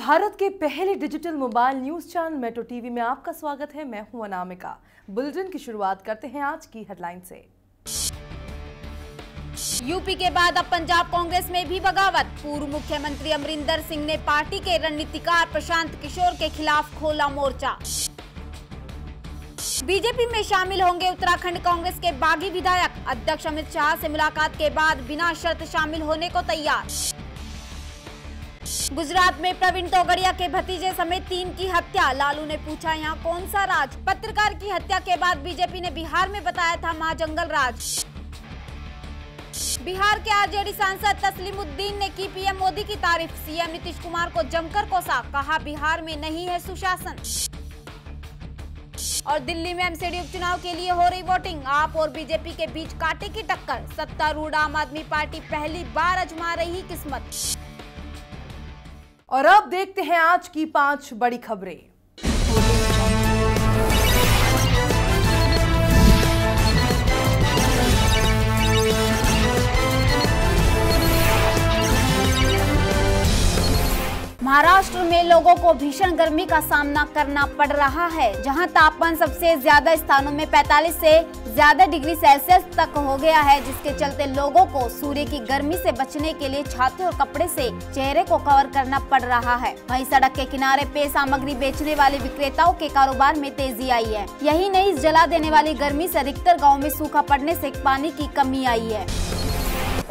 भारत के पहले digital mobile news channel metro TV में आपका स्वागत है। मैं हूं अनामिका। बुलेटिन की शुरुआत करते हैं आज की हेडलाइन से। यूपी के बाद अब पंजाब कांग्रेस में भी बगावत। पूर्व मुख्यमंत्री अमरिंदर सिंह ने पार्टी के रणनीतिकार प्रशांत किशोर के खिलाफ खोला मोर्चा। बीजेपी में शामिल होंगे उत्तराखंड कांग्रेस के बागी विधायक। अध्यक्ष अमित शाह से मुलाकात के बाद बिना शर्त शामिल होने को तैयार। गुजरात में प्रवीण तोगड़िया के भतीजे समेत 3 की हत्या। लालू ने पूछा यहाँ कौन सा राज। पत्रकार की हत्या के बाद बीजेपी ने बिहार में बताया था मां जंगल राज। बिहार के आरजेडी सांसद तस्लीमुद्दीन ने की पीएम मोदी की तारीफ। सीएम नीतीश कुमार को जमकर कोसा, कहा बिहार में नहीं है सुशासन। और दिल्ली में एमसीडी उपचुनाव के लिए हो रही वोटिंग। आप और बीजेपी के बीच कांटे की टक्कर। सत्तारूढ़ आम आदमी पार्टी पहली बार आजमा रही किस्मत। और अब देखते हैं आज की 5 बड़ी खबरें। महाराष्ट्र में लोगों को भीषण गर्मी का सामना करना पड़ रहा है, जहां तापमान सबसे ज्यादा स्थानों में 45 से ज्यादा डिग्री सेल्सियस तक हो गया है, जिसके चलते लोगों को सूर्य की गर्मी से बचने के लिए छाते और कपड़े से चेहरे को कवर करना पड़ रहा है। वहीं सड़क के किनारे पेय सामग्री बेचने वाले विक्रेताओं के कारोबार में तेजी आई है। यही नहीं, इस जला देने वाली गर्मी से अधिकतर गाँव में सूखा पड़ने से पानी की कमी आई है।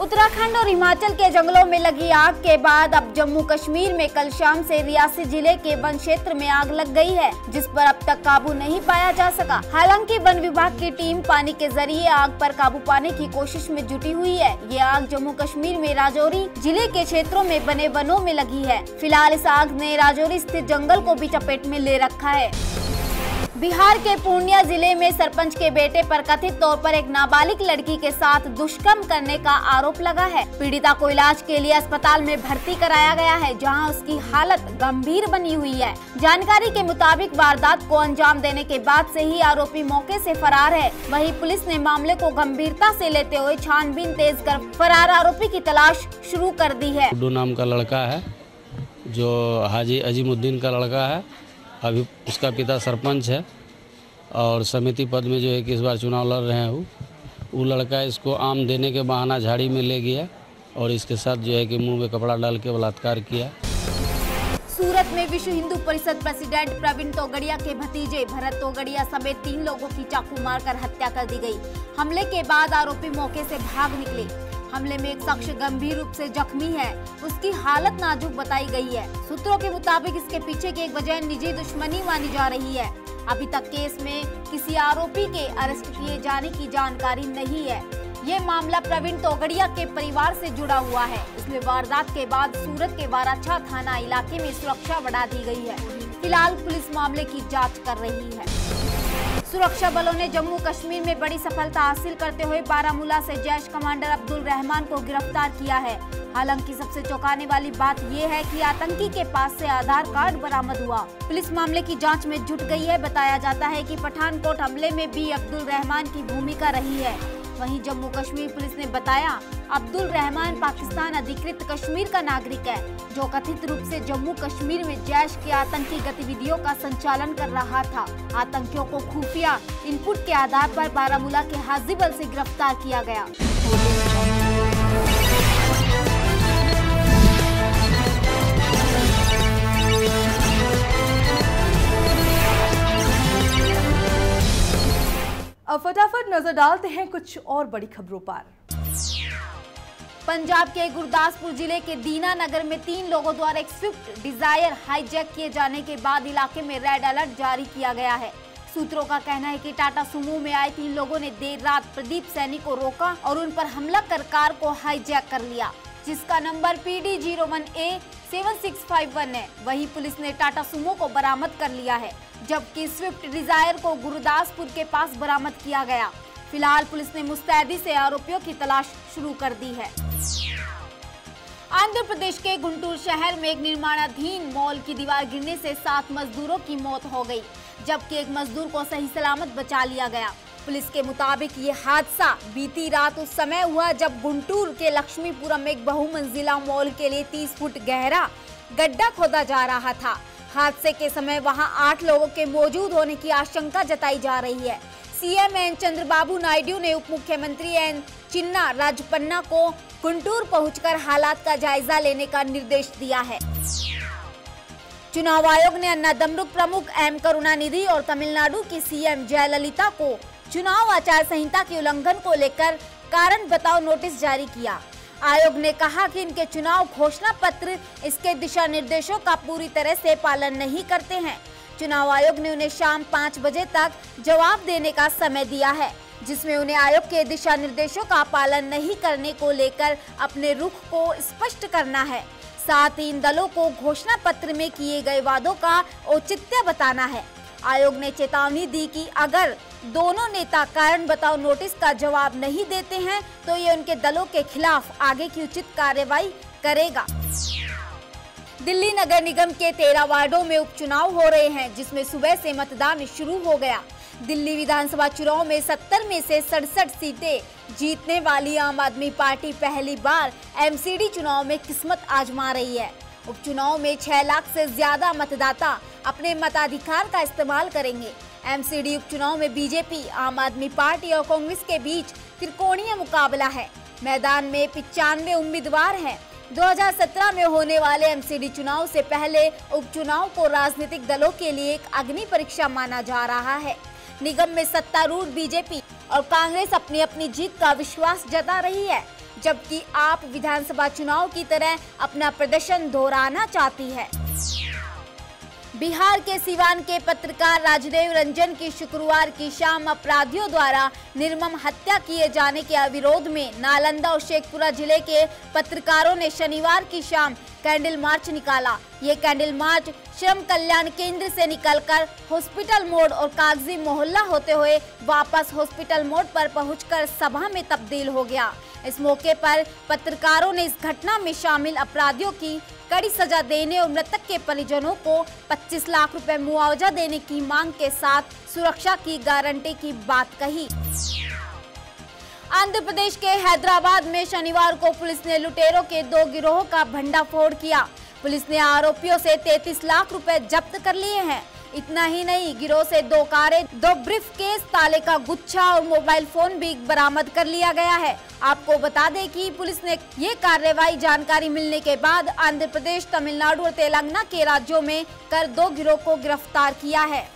उत्तराखंड और हिमाचल के जंगलों में लगी आग के बाद अब जम्मू कश्मीर में कल शाम से रियासी जिले के वन क्षेत्र में आग लग गई है, जिस पर अब तक काबू नहीं पाया जा सका। हालांकि वन विभाग की टीम पानी के जरिए आग पर काबू पाने की कोशिश में जुटी हुई है। ये आग जम्मू कश्मीर में राजौरी जिले के क्षेत्रों में बने वनों में लगी है। फिलहाल इस आग ने राजौरी स्थित जंगल को भी चपेट में ले रखा है। बिहार के पूर्णिया जिले में सरपंच के बेटे पर कथित तौर पर एक नाबालिग लड़की के साथ दुष्कर्म करने का आरोप लगा है। पीड़िता को इलाज के लिए अस्पताल में भर्ती कराया गया है, जहां उसकी हालत गंभीर बनी हुई है। जानकारी के मुताबिक वारदात को अंजाम देने के बाद से ही आरोपी मौके से फरार है। वहीं पुलिस ने मामले को गंभीरता से लेते हुए छानबीन तेज कर फरार आरोपी की तलाश शुरू कर दी है। गुड्डू नाम का लड़का है, जो हाजी अजीमुद्दीन का लड़का है। अभी उसका पिता सरपंच है और समिति पद में जो है कि इस बार चुनाव लड़ रहे हैं। वो लड़का इसको आम देने के बहाना झाड़ी में ले गया और इसके साथ जो है कि मुंह में कपड़ा डाल के बलात्कार किया। सूरत में विश्व हिंदू परिषद प्रेसिडेंट प्रवीण तोगड़िया के भतीजे भरत तोगड़िया समेत 3 लोगों की चाकू मारकर हत्या कर दी गई। हमले के बाद आरोपी मौके से भाग निकले। हमले में एक शख्स गंभीर रूप से जख्मी है, उसकी हालत नाजुक बताई गई है। सूत्रों के मुताबिक इसके पीछे की एक वजह निजी दुश्मनी मानी जा रही है। अभी तक केस में किसी आरोपी के अरेस्ट किए जाने की जानकारी नहीं है। ये मामला प्रवीण तोगड़िया के परिवार से जुड़ा हुआ है, इसलिए वारदात के बाद सूरत के बाराछा थाना इलाके में सुरक्षा बढ़ा दी गई है। फिलहाल पुलिस मामले की जांच कर रही है। सुरक्षा बलों ने जम्मू कश्मीर में बड़ी सफलता हासिल करते हुए बारामूला से जैश कमांडर अब्दुल रहमान को गिरफ्तार किया है। हालांकि सबसे चौंकाने वाली बात यह है कि आतंकी के पास से आधार कार्ड बरामद हुआ। पुलिस मामले की जांच में जुट गई है। बताया जाता है कि पठानकोट हमले में भी अब्दुल रहमान की भूमिका रही है। वहीं जम्मू कश्मीर पुलिस ने बताया अब्दुल रहमान पाकिस्तान अधिकृत कश्मीर का नागरिक है, जो कथित रूप से जम्मू कश्मीर में जैश की आतंकी गतिविधियों का संचालन कर रहा था। आतंकियों को खुफिया इनपुट के आधार पर बारामूला के हाजीबल से गिरफ्तार किया गया। अब फटाफट नजर डालते हैं कुछ और बड़ी खबरों पर। पंजाब के गुरदासपुर जिले के दीना नगर में 3 लोगों द्वारा एक स्विफ्ट डिजायर हाईजैक किए जाने के बाद इलाके में रेड अलर्ट जारी किया गया है। सूत्रों का कहना है कि टाटा सुमो में आए 3 लोगों ने देर रात प्रदीप सैनी को रोका और उन पर हमला कर कार को हाईजैक कर लिया, जिसका नंबर PD01A7651 है। वहीं पुलिस ने टाटा सुमो को बरामद कर लिया है, जबकि स्विफ्ट डिजायर को गुरदासपुर के पास बरामद किया गया। फिलहाल पुलिस ने मुस्तैदी से आरोपियों की तलाश शुरू कर दी है। आंध्र प्रदेश के गुंटूर शहर में एक निर्माणाधीन मॉल की दीवार गिरने से 7 मजदूरों की मौत हो गई, जबकि एक मजदूर को सही सलामत बचा लिया गया। पुलिस के मुताबिक ये हादसा बीती रात उस समय हुआ जब गुंटूर के लक्ष्मीपुरम में एक बहुमंजिला मॉल के लिए 30 फुट गहरा गड्ढा खोदा जा रहा था। हादसे के समय वहां 8 लोगों के मौजूद होने की आशंका जताई जा रही है। सीएम एन चंद्रबाबू नायडू ने उप मुख्यमंत्री एन चिन्ना राजपन्ना को गुंटूर पहुंचकर हालात का जायजा लेने का निर्देश दिया है। चुनाव आयोग ने अन्ना दमरुक प्रमुख एम करुणानिधि और तमिलनाडु की सीएम जयललिता को चुनाव आचार संहिता के उल्लंघन को लेकर कारण बताओ नोटिस जारी किया। आयोग ने कहा कि इनके चुनाव घोषणा पत्र इसके दिशा निर्देशों का पूरी तरह से पालन नहीं करते हैं। चुनाव आयोग ने उन्हें शाम 5 बजे तक जवाब देने का समय दिया है, जिसमें उन्हें आयोग के दिशा निर्देशों का पालन नहीं करने को लेकर अपने रुख को स्पष्ट करना है। साथ ही इन दलों को घोषणा पत्र में किए गए वादों का औचित्य बताना है। आयोग ने चेतावनी दी कि अगर दोनों नेता कारण बताओ नोटिस का जवाब नहीं देते हैं तो ये उनके दलों के खिलाफ आगे की उचित कार्रवाई करेगा। दिल्ली नगर निगम के 13 वार्डों में उपचुनाव हो रहे हैं, जिसमें सुबह से मतदान शुरू हो गया। दिल्ली विधानसभा चुनाव में 70 में से 67 सीटें जीतने वाली आम आदमी पार्टी पहली बार एमसीडी चुनाव में किस्मत आजमा रही है। उपचुनाव में 6 लाख से ज्यादा मतदाता अपने मताधिकार का इस्तेमाल करेंगे। एमसीडी उपचुनाव में बीजेपी, आम आदमी पार्टी और कांग्रेस के बीच त्रिकोणीय मुकाबला है। मैदान में 95 उम्मीदवार हैं। 2017 में होने वाले एमसीडी चुनाव से पहले उपचुनाव को राजनीतिक दलों के लिए एक अग्नि परीक्षा माना जा रहा है। निगम में सत्तारूढ़ बीजेपी और कांग्रेस अपनी अपनी जीत का विश्वास जता रही है, जबकि आप विधानसभा चुनाव की तरह अपना प्रदर्शन दोहराना चाहती है। बिहार के सिवान के पत्रकार राजदेव रंजन की शुक्रवार की शाम अपराधियों द्वारा निर्मम हत्या किए जाने के विरोध में नालंदा और शेखपुरा जिले के पत्रकारों ने शनिवार की शाम कैंडल मार्च निकाला। ये कैंडल मार्च श्रम कल्याण केंद्र से निकलकर हॉस्पिटल मोड़ और कागजी मोहल्ला होते हुए वापस हॉस्पिटल मोड़ पर पहुंचकर सभा में तब्दील हो गया। इस मौके पर पत्रकारों ने इस घटना में शामिल अपराधियों की कड़ी सजा देने और मृतक के परिजनों को 25 लाख रुपए मुआवजा देने की मांग के साथ सुरक्षा की गारंटी की बात कही। आंध्र प्रदेश के हैदराबाद में शनिवार को पुलिस ने लुटेरों के 2 गिरोह का भंडाफोड़ किया। पुलिस ने आरोपियों से 33 लाख रुपए जब्त कर लिए हैं। इतना ही नहीं, गिरोह से 2 कारें, 2 ब्रीफकेस, ताले का गुच्छा और मोबाइल फोन भी बरामद कर लिया गया है। आपको बता दें कि पुलिस ने ये कार्रवाई जानकारी मिलने के बाद आंध्र प्रदेश, तमिलनाडु और तेलंगाना के राज्यों में कर 2 गिरोह को गिरफ्तार किया है।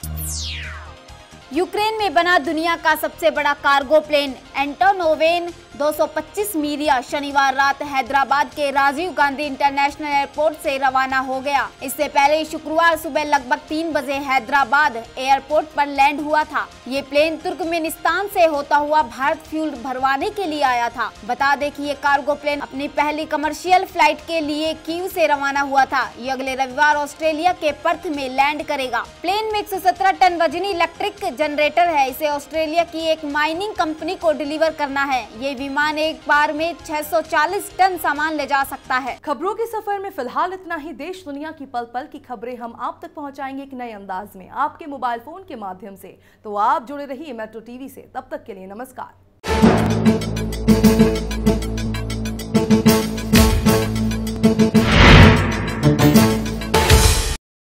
यूक्रेन में बना दुनिया का सबसे बड़ा कार्गो प्लेन एंटोनोवेन 225 मीरिया शनिवार रात हैदराबाद के राजीव गांधी इंटरनेशनल एयरपोर्ट से रवाना हो गया। इससे पहले शुक्रवार सुबह लगभग 3 बजे हैदराबाद एयरपोर्ट पर लैंड हुआ था। ये प्लेन तुर्कमेनिस्तान से होता हुआ भारत फ्यूल भरवाने के लिए आया था। बता दें कि ये कार्गो प्लेन अपनी पहली कमर्शियल फ्लाइट के लिए कीव से रवाना हुआ था। ये अगले रविवार ऑस्ट्रेलिया के पर्थ में लैंड करेगा। प्लेन में 117 टन वजनी इलेक्ट्रिक जनरेटर है। इसे ऑस्ट्रेलिया की एक माइनिंग कंपनी को डिलीवर करना है। ये विमान एक बार में 640 टन सामान ले जा सकता है। खबरों के सफर में फिलहाल इतना ही। देश दुनिया की पल पल की खबरें हम आप तक पहुंचाएंगे एक नए अंदाज में, आपके मोबाइल फोन के माध्यम से। तो आप जुड़े रहिए मेट्रो टीवी से। तब तक के लिए नमस्कार।